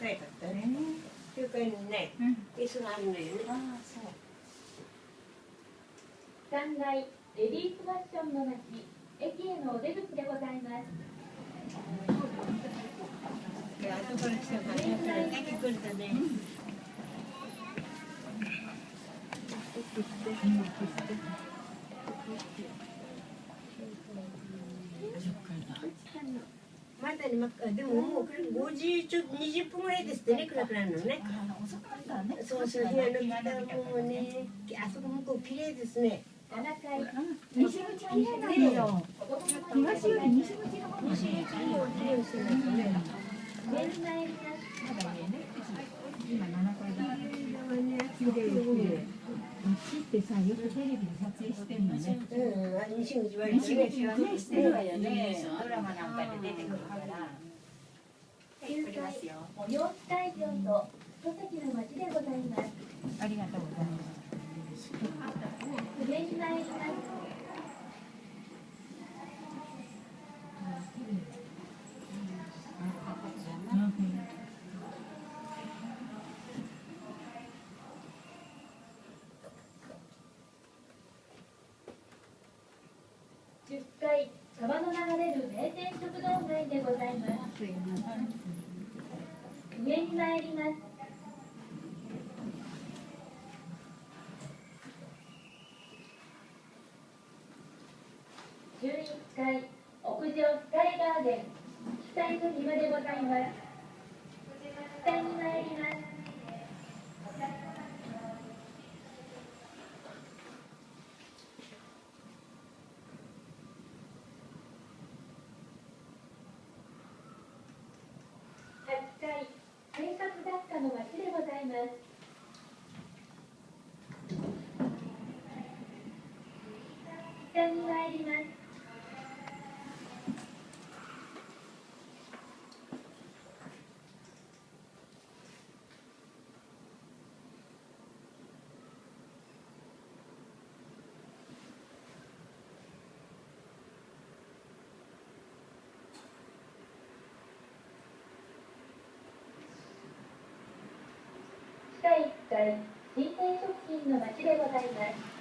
階だったね。9階にね、椅子があるのよね。ああ、そう。3階レディースファッションの街、駅へのお出口でございます。いや、後から来たからね、さっき来るとね。まだにでももう5時ちょっと20分ぐらいですってね、暗くなるのね。遅くなったらね。そうそう、日が伸びたもうね、あそこ向こう綺麗ですね。7階西口綺麗なのよ。東より西口の方が西口の方が綺麗してますね。上に参ります。まだ上ね。今7階だ。綺麗綺麗。うちってさ、よくテレビで撮影してるのね。西口は西口はね、してるわよね。ドラマなんかで出てくるから。9階催し会場と戸籍の町でございます。ありがとうございます。上に参ります。10階川の流れる名店食堂街でございます。上に参ります。11階屋上スカイガーデン北井の庭でございます。北に参ります。8階生活雑貨の町でございます。北に参ります。地下1階新鮮食品の町でございます。